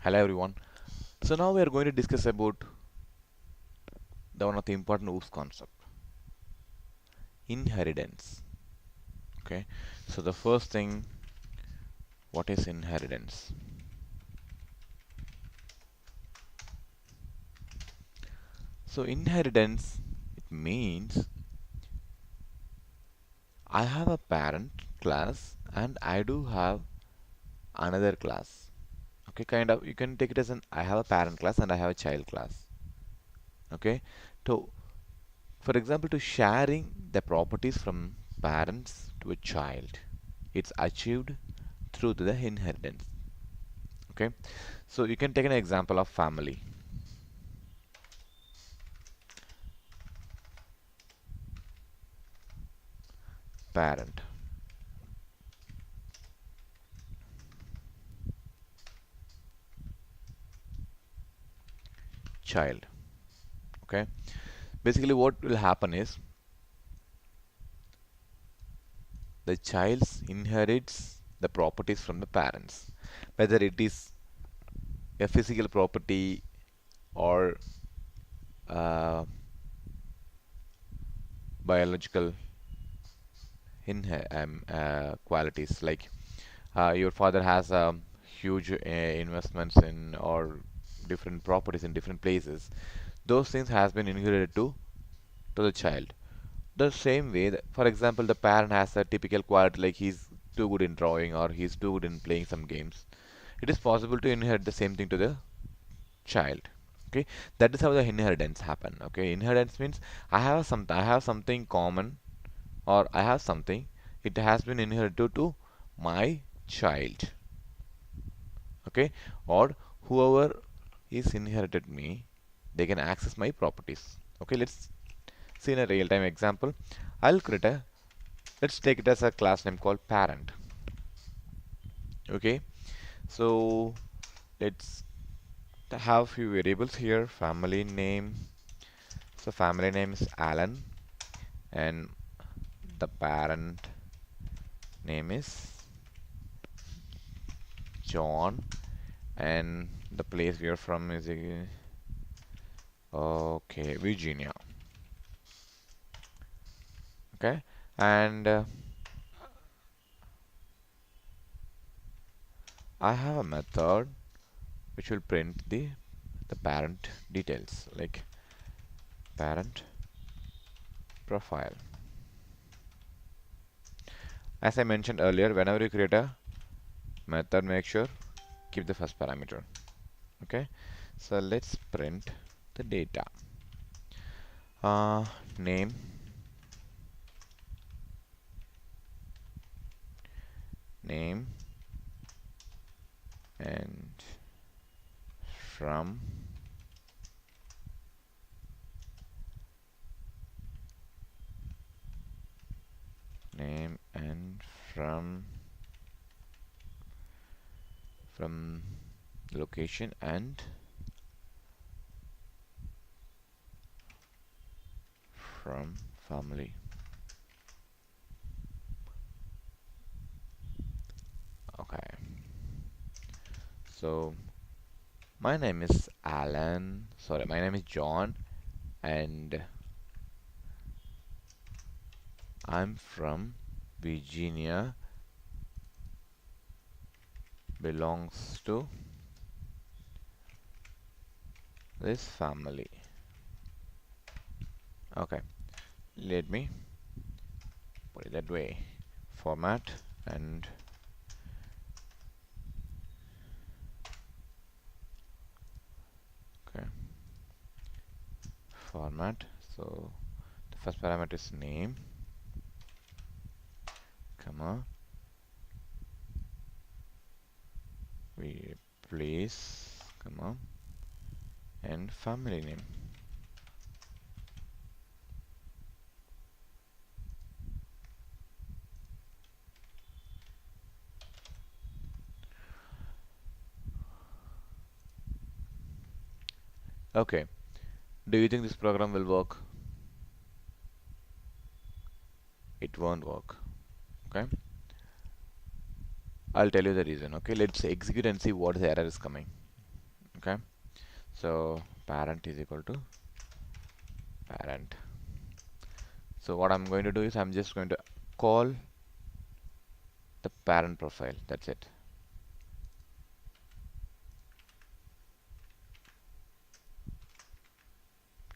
Hello everyone. So now we are going to discuss about the one of the important OOPS concept, inheritance. Okay. So the first thing, what is inheritance? So inheritance, it means I have a parent class and I do have another class. Okay, kind of you can take it as an I have a parent class and I have a child class. Okay. So for example, to sharing the properties from parents to a child, it's achieved through the inheritance. Okay, so you can take an example of family. Parent, child. Okay, basically what will happen is the child inherits the properties from the parents, whether it is a physical property or uh, biological qualities. Like your father has huge investments in or different properties in different places. Those things has been inherited to the child. The same way that, for example, the parent has a typical quality like he's too good in drawing or he's too good in playing some games. It is possible to inherit the same thing to the child. Okay, that is how the inheritance happen. Okay, inheritance means I have something common or I have something. It has been inherited to my child. Okay, or whoever is inherited me, they can access my properties. Okay, let's see in a real-time example. I'll create a Let's take it as a class name called parent. Okay, so let's have few variables here. Family name. So family name is Alan, and the parent name is John, and the place we are from is okay, Virginia. Okay, and I have a method which will print the parent details like parent profile. As I mentioned earlier, whenever you create a method, make sure keep the first parameter. Okay, so let's print the data. Name, name, and from name and from location and from family. Okay, so my name is Alan. Sorry, my name is John, and I'm from Virginia. Belongs to this family. Okay, let me put it that way. Format and okay, format. So the first parameter is name, comma, we place, comma, and family name. Okay, do you think this program will work? It won't work. Okay, I'll tell you the reason. Okay, let's execute and see what the error is coming. Okay, so parent is equal to parent. So what I'm going to do is I'm just going to call the parent profile. That's it.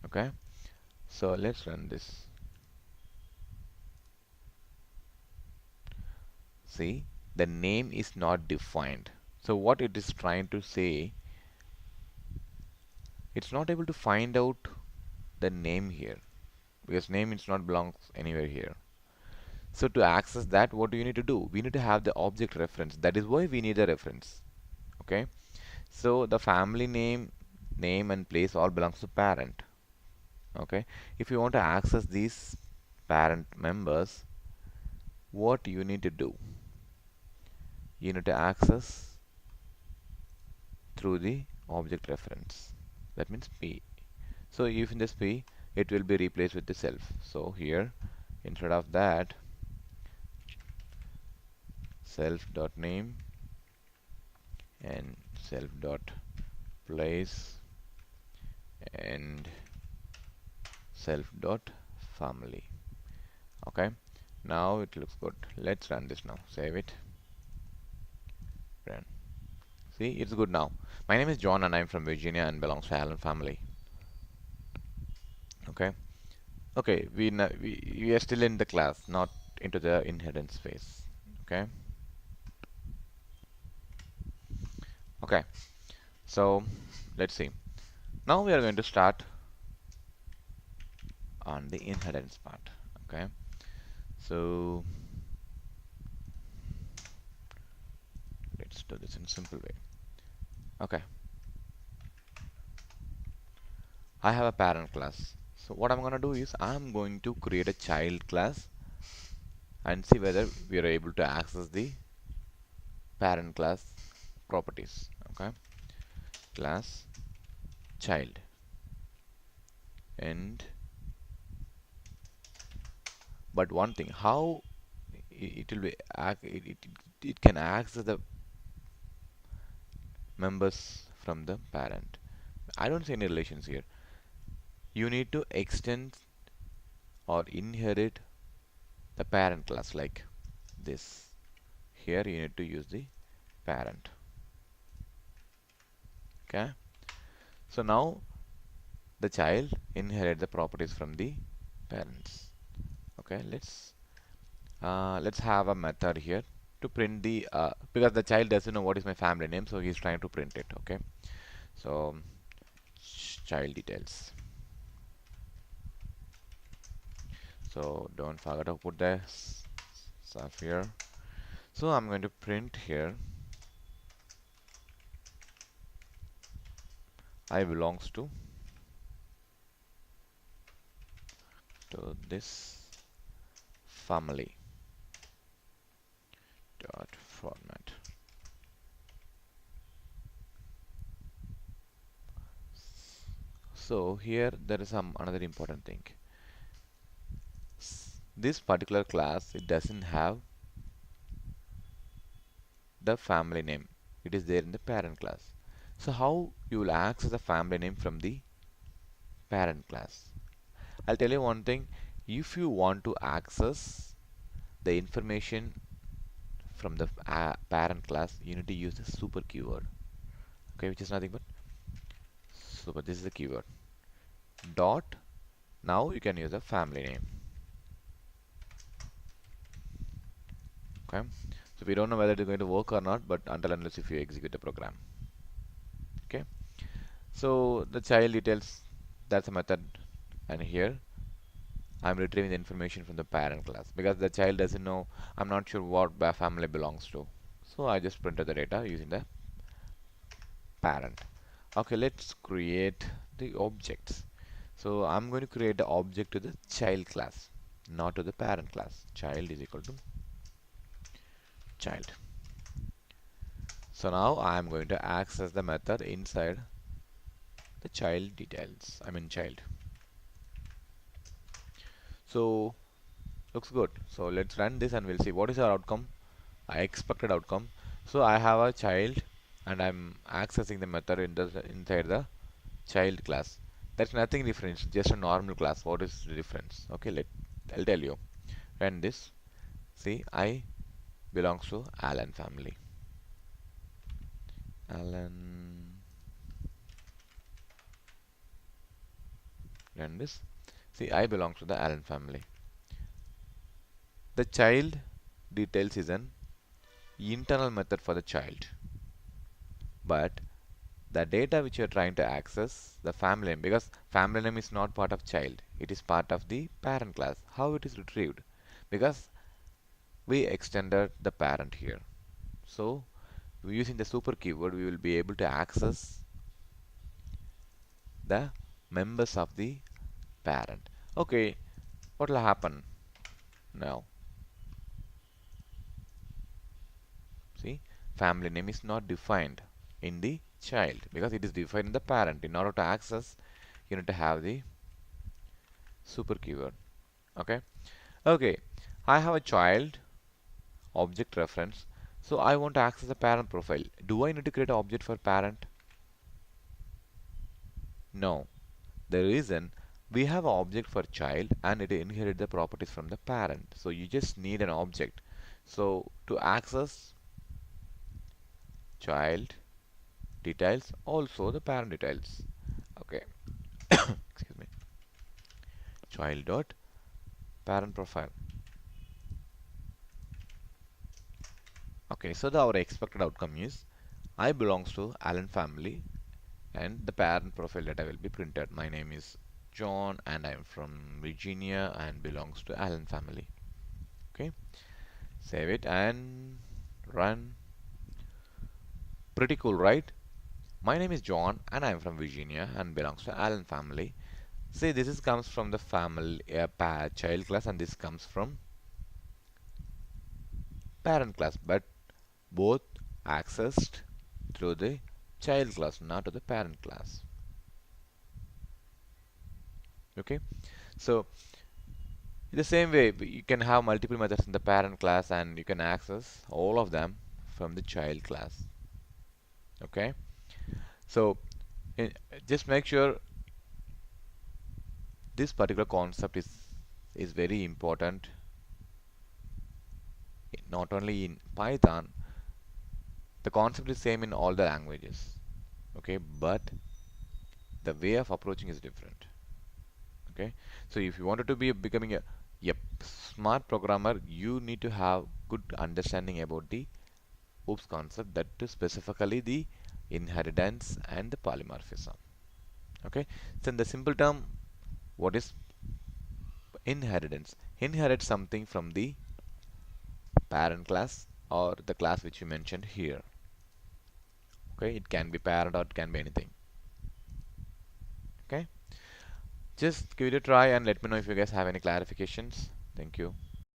Okay, so let's run this. See, the name is not defined. So what it is trying to say, it's not able to find out the name here because name is not belongs anywhere here. So to access that, what do you need to do? We need to have the object reference. That is why we need a reference. Okay. So the family name and place all belongs to parent. Okay. If you want to access these parent members, what you need to do? You need to access through the object reference. That means P. So if in this P, it will be replaced with the self. So here, instead of that, self dot name and self dot place and self dot family. Okay, now it looks good. Let's run this now. Save it. Run. See, it's good now. My name is John and I'm from Virginia and belongs to Allen family. Okay. Okay, we are still in the class, not into the inheritance phase. Okay. Okay. So let's see. Now we are going to start on the inheritance part. Okay. So let's do this in a simple way. Okay. I have a parent class. So what I'm going to do is I'm going to create a child class and see whether we are able to access the parent class properties. Okay. Class child and but one thing, how it will be it can access the members from the parent. I don't see any relations here. You need to extend or inherit the parent class like this. Here you need to use the parent. Okay. So now the child inherit the properties from the parents. Okay. Let's have a method here to print the because the child doesn't know what is my family name, so he's trying to print it. Okay. So child details. So don't forget to put the stuff here. So I'm going to print here I belongs to this family dot format. So here there is some another important thing. This particular class, it doesn't have the family name. It is there in the parent class. So how you will access the family name from the parent class? I'll tell you one thing. If you want to access the information from the parent class, you need to use the super keyword. Okay, which is nothing but super. This is the keyword. Dot. Now you can use the family name. Okay. So we don't know whether it is going to work or not, but until unless if you execute the program. Okay. So the child details, that's a method, and here I'm retrieving the information from the parent class because the child doesn't know. I'm not sure what family belongs to. So I just printed the data using the parent. Okay, let's create the objects. So I'm going to create the object to the child class, not to the parent class. Child is equal to child. So now I'm going to access the method inside the child details. I mean child. So looks good. So let's run this and we'll see what is our outcome. I expected outcome. So I have a child and I'm accessing the method inside the child class. That's nothing different, it's just a normal class. What is the difference? Okay, I'll tell you. When this, see, I belongs to Alan family. Alan, and this, see, I belong to the Alan family. The child details is an internal method for the child, but the data which you are trying to access, the family name, because family name is not part of child, it is part of the parent class. How it is retrieved? Because we extended the parent here. So using the super keyword, we will be able to access the members of the parent. Okay, what will happen now? See, family name is not defined in the child because it is defined in the parent. In order to access, you need to have the super keyword. Okay. Okay. I have a child object reference. So I want to access the parent profile. Do I need to create an object for parent? No. The reason we have an object for child and it inherits the properties from the parent. So you just need an object. So to access child details, also the parent details. Okay. Excuse me. Child dot parent profile. Okay, so our expected outcome is I belongs to Allen family and the parent profile data will be printed. My name is John and I'm from Virginia and belongs to Allen family. Okay, save it and run. Pretty cool, right? My name is John and I'm from Virginia and belongs to Allen family. See, this is comes from the family child class and this comes from parent class, but both accessed through the child class, not to the parent class. Okay, so in the same way, you can have multiple methods in the parent class and you can access all of them from the child class. Okay, so just make sure this particular concept is very important, not only in Python. The concept is same in all the languages. Okay, but the way of approaching is different. Okay, so if you wanted to be becoming a smart programmer, you need to have good understanding about the OOPS concept, that is specifically the inheritance and the polymorphism. Okay, so in the simple term, what is inheritance? Inherit something from the parent class or the class which you mentioned here. Okay, it can be parent or it can be anything. Okay, just give it a try and let me know if you guys have any clarifications. Thank you.